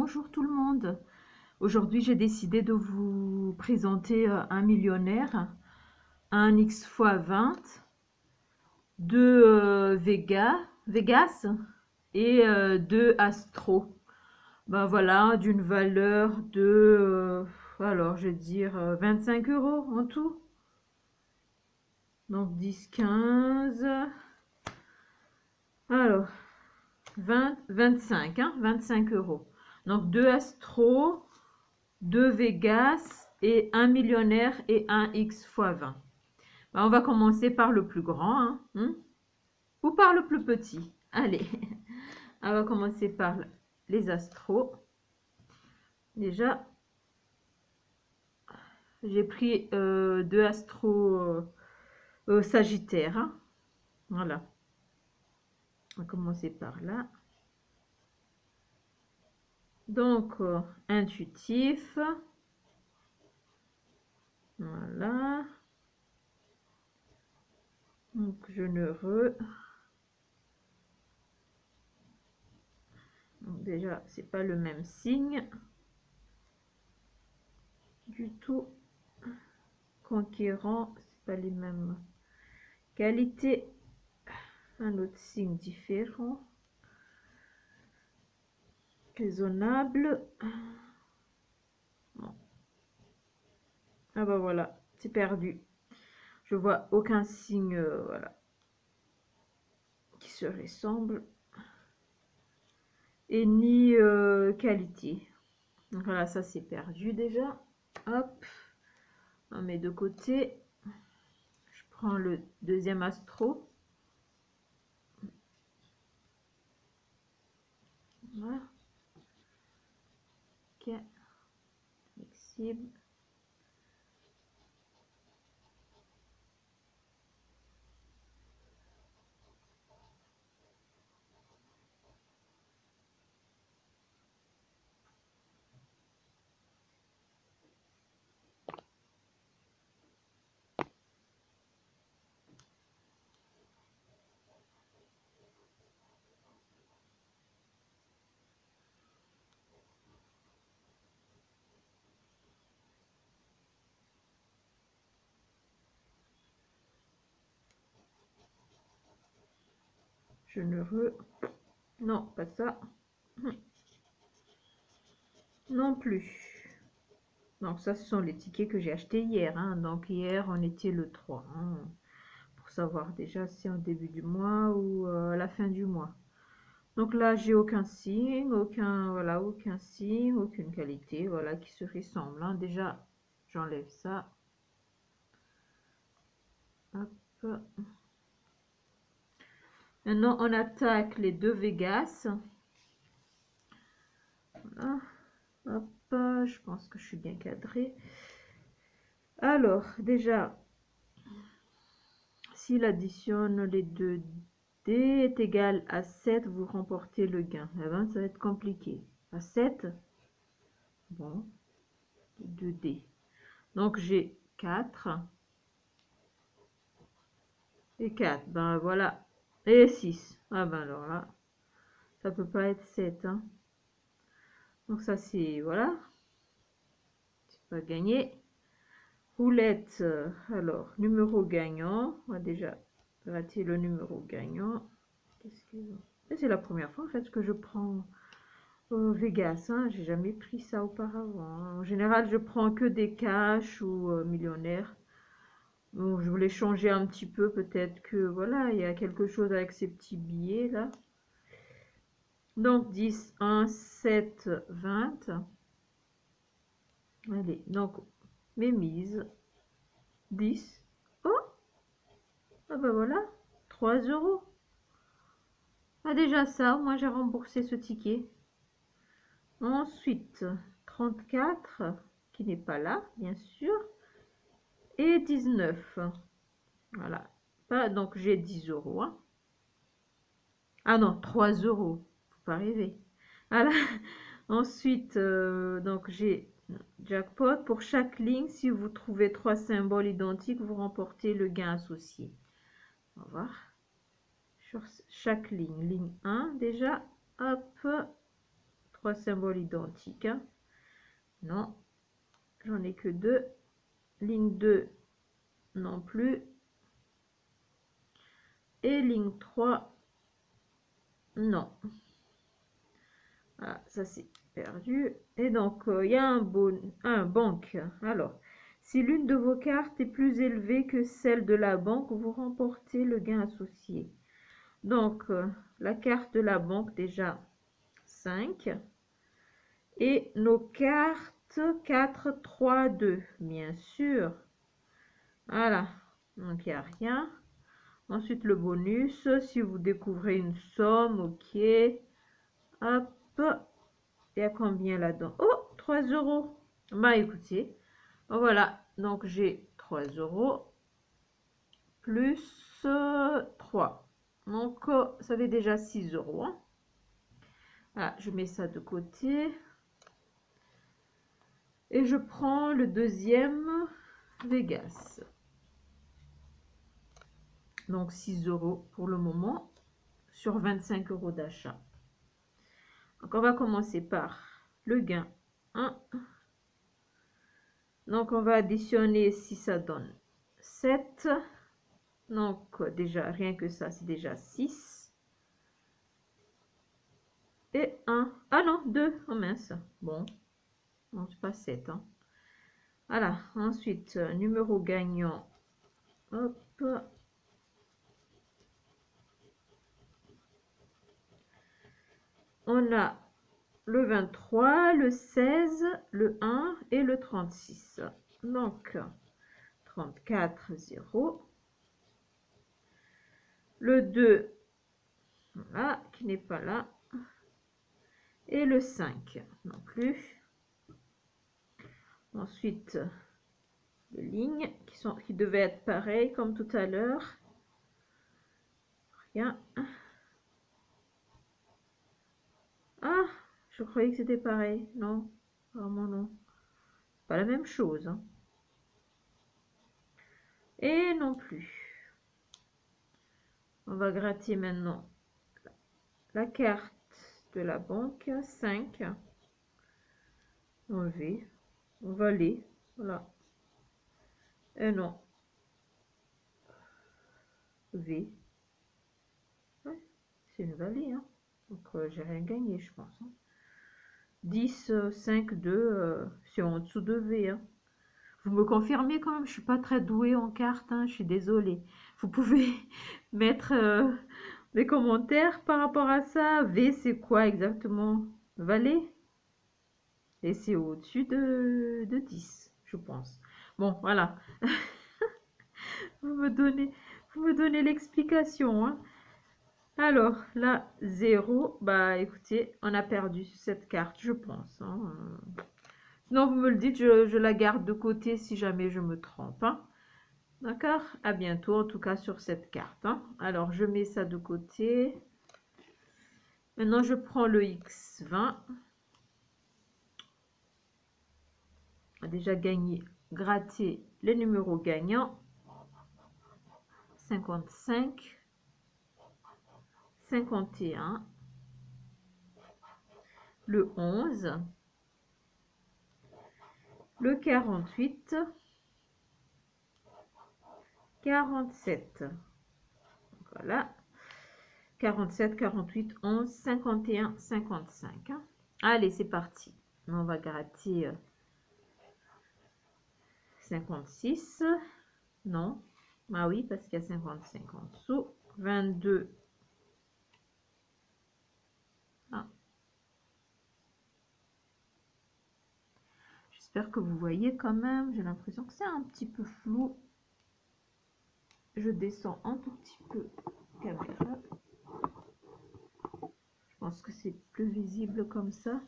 Bonjour tout le monde. Aujourd'hui, j'ai décidé de vous présenter un millionnaire, un X fois 20 de Vegas et de Astro. Ben voilà, d'une valeur de, alors je vais dire 25 € en tout. Donc 10, 15, alors 20, 25, hein, 25 €. Donc 2 Astro, 2 Vegas et un millionnaire et un X fois 20. Ben, on va commencer par le plus grand, hein, ou par le plus petit. Allez, on va commencer par les astros. Déjà, j'ai pris 2 astros sagittaires. Hein. Voilà. On va commencer par là. Donc, intuitif. Voilà. Donc, généreux. Donc, déjà, c'est pas le même signe du tout. Conquérant, c'est pas les mêmes qualités. Un autre signe différent. Raisonnable. Bon. Ah bah voilà, c'est perdu. Je vois aucun signe, voilà, qui se ressemble. Et ni qualité. Donc voilà, ça c'est perdu déjà. Hop, on met de côté. Je prends le deuxième astro. Voilà. Ok. Flexible. Généreux. Non, pas ça. Non plus. Donc ça, ce sont les tickets que j'ai achetés hier. Hein. Donc hier, on était le 3. Hein, pour savoir déjà si c'est en début du mois ou à la fin du mois. Donc là, j'ai aucun signe, voilà, aucun signe, aucune qualité, voilà, qui se ressemble. Hein. Déjà, j'enlève ça. Hop. Maintenant, on attaque les deux Vegas. Voilà. Hop, je pense que je suis bien cadrée. Alors, déjà, s'il additionne les deux D est égal à 7, vous remportez le gain. Eh ben, ça va être compliqué. À 7, bon, 2D. Donc, j'ai 4 et 4. Ben voilà. Et 6. Ah ben alors là, ça peut pas être 7. Hein. Donc ça, c'est, voilà. C'est pas gagné. Roulette, alors, numéro gagnant. On va déjà rater le numéro gagnant. C'est la première fois en fait que je prends Vegas. Hein. J'ai jamais pris ça auparavant. Hein. En général, je prends que des cash ou millionnaires. Bon, je voulais changer un petit peu. Peut-être que voilà, il y a quelque chose avec ces petits billets là. Donc 10, 1, 7, 20. Allez, donc mes mises. 10. Oh, ah ben voilà, 3 €. Ah déjà ça, moi j'ai remboursé ce ticket. Ensuite, 34, qui n'est pas là, bien sûr. Et 19. Voilà. Pas, donc j'ai 10 €. Hein. Ah non, 3 €. Faut pas rêver. Voilà. Ensuite, donc j'ai jackpot. Pour chaque ligne, si vous trouvez 3 symboles identiques, vous remportez le gain associé. On va voir. Sur chaque ligne. Ligne 1, déjà, hop, 3 3 symboles identiques. Hein. Non, j'en ai que 2. Ligne 2, non plus. Et ligne 3, non. Voilà, ça c'est perdu. Et donc, il y a un banque. Alors, si l'une de vos cartes est plus élevée que celle de la banque, vous remportez le gain associé. Donc, la carte de la banque, déjà 5. Et nos cartes 4, 3, 2, bien sûr. Voilà, donc il n'y a rien. Ensuite, le bonus, si vous découvrez une somme, ok. Hop, il y a combien là-dedans? Oh, 3 euros. Bah écoutez, voilà, donc j'ai 3 euros plus 3. Donc, ça fait déjà 6 euros. Hein. Voilà, je mets ça de côté. Et je prends le deuxième Vegas. Donc 6 euros pour le moment sur 25 euros d'achat. Donc on va commencer par le gain 1. Donc on va additionner si ça donne 7. Donc déjà rien que ça c'est déjà 6. Et 1. Ah non, 2. Oh mince. Bon, non c'est pas 7. Hein. Voilà, ensuite numéro gagnant. Hop. On a le 23, le 16, le 1 et le 36. Donc, 34, 0. Le 2, voilà, qui n'est pas là. Et le 5, non plus. Ensuite, les lignes qui devaient être pareilles comme tout à l'heure. Rien. Ah, je croyais que c'était pareil. Non, vraiment non. Pas la même chose. Hein. Et non plus. On va gratter maintenant la carte de la banque. 5. Enlever. On va aller. Voilà. Et non. V. Ouais, c'est une vallée. Hein. Donc, j'ai rien gagné, je pense. Hein. 10, 5, 2, c'est en dessous de V. Hein. Vous me confirmez quand même, je suis pas très douée en cartes, hein, je suis désolée. Vous pouvez mettre des commentaires par rapport à ça. V, c'est quoi exactement? Vallée? Et c'est au-dessus de 10, je pense. Bon, voilà. Vous me donnez l'explication. Hein. Alors, là, 0, bah écoutez, on a perdu cette carte, je pense. Hein. Sinon, vous me le dites, je la garde de côté si jamais je me trompe. Hein. D'accord? À bientôt, en tout cas, sur cette carte. Hein. Alors, je mets ça de côté. Maintenant, je prends le X20. On a déjà gagné, gratté les numéros gagnants. 55, 51, le 11, le 48, 47. Voilà. 47, 48, 11, 51, 55. Hein. Allez, c'est parti. On va gratter 56. Non. Ah oui, parce qu'il y a 55 en dessous. 22. Ah. J'espère que vous voyez quand même. J'ai l'impression que c'est un petit peu flou. Je descends un tout petit peu la caméra. Je pense que c'est plus visible comme ça.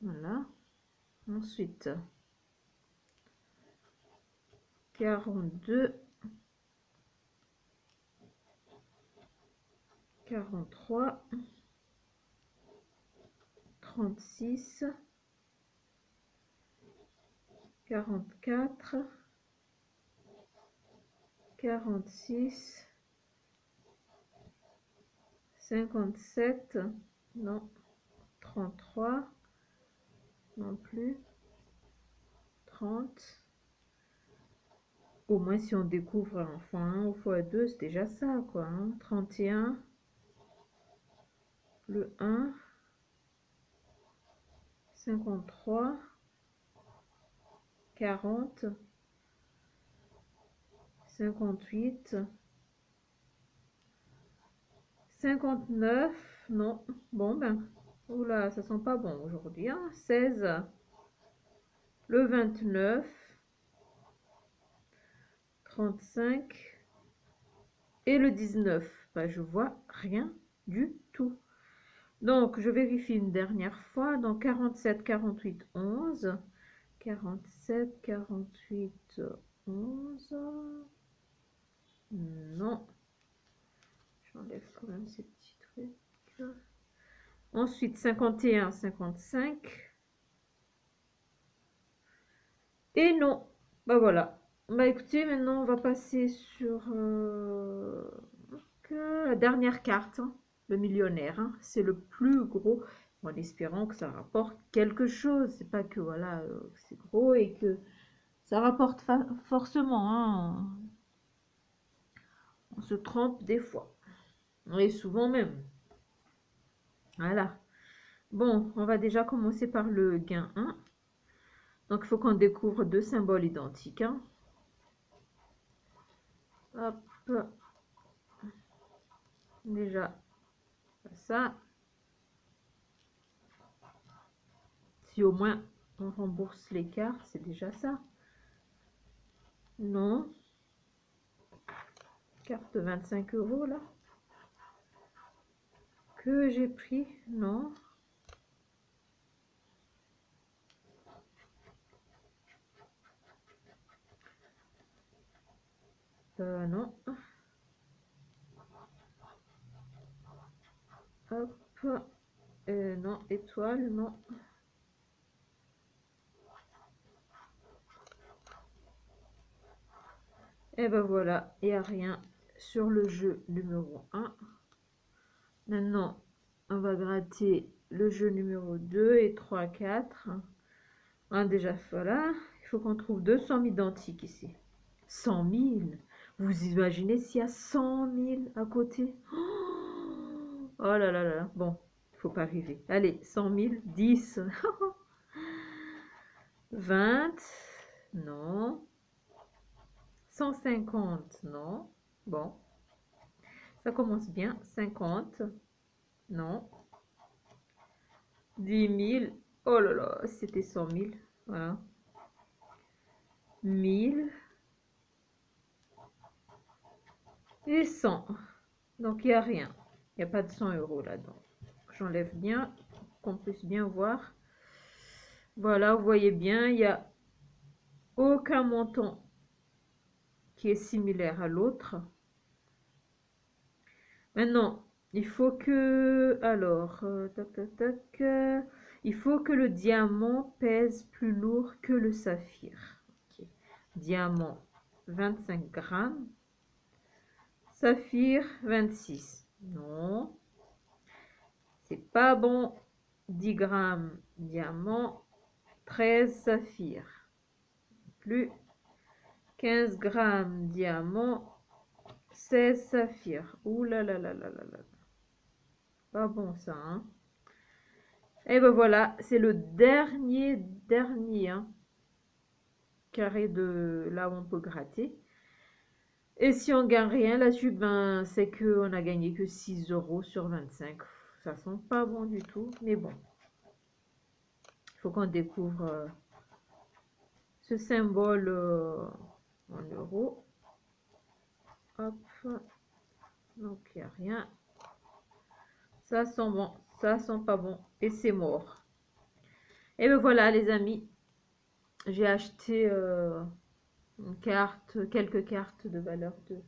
Voilà. Ensuite, 42, 43, 36, 44, 46, 57, non. 33, non plus. 30. Au moins, si on découvre un x1 ou x2, c'est déjà ça, quoi. Hein. 31, le 1, 53, 40, 58, 59, non. Bon, ben, oula, ça sent pas bon aujourd'hui. Hein. 16, le 29, 35 et le 19. Ben, je vois rien du tout. Donc, je vérifie une dernière fois. Donc, 47, 48, 11. 47, 48, 11. Non. J'enlève quand même ces petits trucs. Ensuite, 51, 55. Et non. Bah voilà. Bah écoutez, maintenant, on va passer sur la dernière carte. Hein, le millionnaire. Hein. C'est le plus gros. En espérant que ça rapporte quelque chose. C'est pas que voilà, c'est gros et que ça rapporte forcément. Hein. On se trompe des fois. Et souvent même. Voilà. Bon, on va déjà commencer par le gain 1. Donc, il faut qu'on découvre deux symboles identiques. Hein. Hop. Déjà, ça. Si au moins on rembourse les cartes, c'est déjà ça. Non. Carte de 25 € là. Que j'ai pris. Non. Non. Hop. Non. Étoile, non. Et ben voilà, il n'y a rien sur le jeu numéro 1. Maintenant, on va gratter le jeu numéro 2 et 3, 4. Hein, déjà, voilà. Il faut qu'on trouve 200 identiques ici. 100 000. Vous imaginez s'il y a 100 000 à côté? Oh là là là. Bon, il ne faut pas rêver. Allez, 100 000, 10. 20. Non. 150. Non. Bon. Ça commence bien. 50. Non. 10 000. Oh là là, c'était 100 000. Voilà. 1000. Et 100. Donc, il n'y a rien. Il n'y a pas de 100 € là-dedans. J'enlève bien, qu'on puisse bien voir. Voilà, vous voyez bien, il n'y a aucun montant qui est similaire à l'autre. Maintenant, il faut que... Alors, tac, tac, tac. Il faut que le diamant pèse plus lourd que le saphir. Okay. Diamant, 25 grammes. Saphir, 26. Non. C'est pas bon. 10 grammes diamant, 13 saphir. Plus 15 grammes diamant, 16 saphir. Ouh là là là là là là. Pas bon ça, hein. Et ben voilà, c'est le dernier hein, carré de là où on peut gratter. Et si on gagne rien là-dessus, ben c'est qu'on a gagné que 6 € sur 25. Ça sent pas bon du tout, mais bon. Il faut qu'on découvre ce symbole en euros. Hop. Donc, il n'y a rien. Ça sent bon. Ça sent pas bon. Et c'est mort. Et ben voilà, les amis. J'ai acheté une carte, quelques cartes de valeur de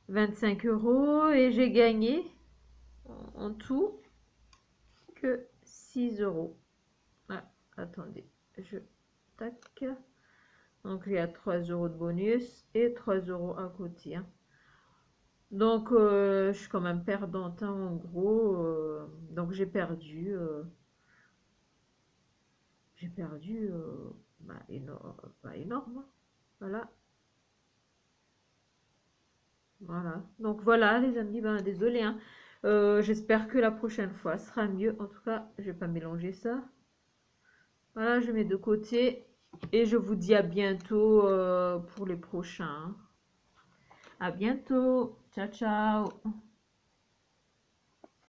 25 €. Et j'ai gagné en tout que 6 €. Ah, attendez. Tac. Donc, il y a 3 € de bonus et 3 € à côté. Hein. Donc, je suis quand même perdante, hein, en gros. Donc, j'ai perdu bah, pas énorme, hein. Voilà, voilà. Donc, voilà, les amis, ben, désolé, hein. J'espère que la prochaine fois sera mieux. En tout cas, je vais pas mélanger ça. Voilà, je mets de côté. Et je vous dis à bientôt pour les prochains, hein. À bientôt. Ciao, ciao.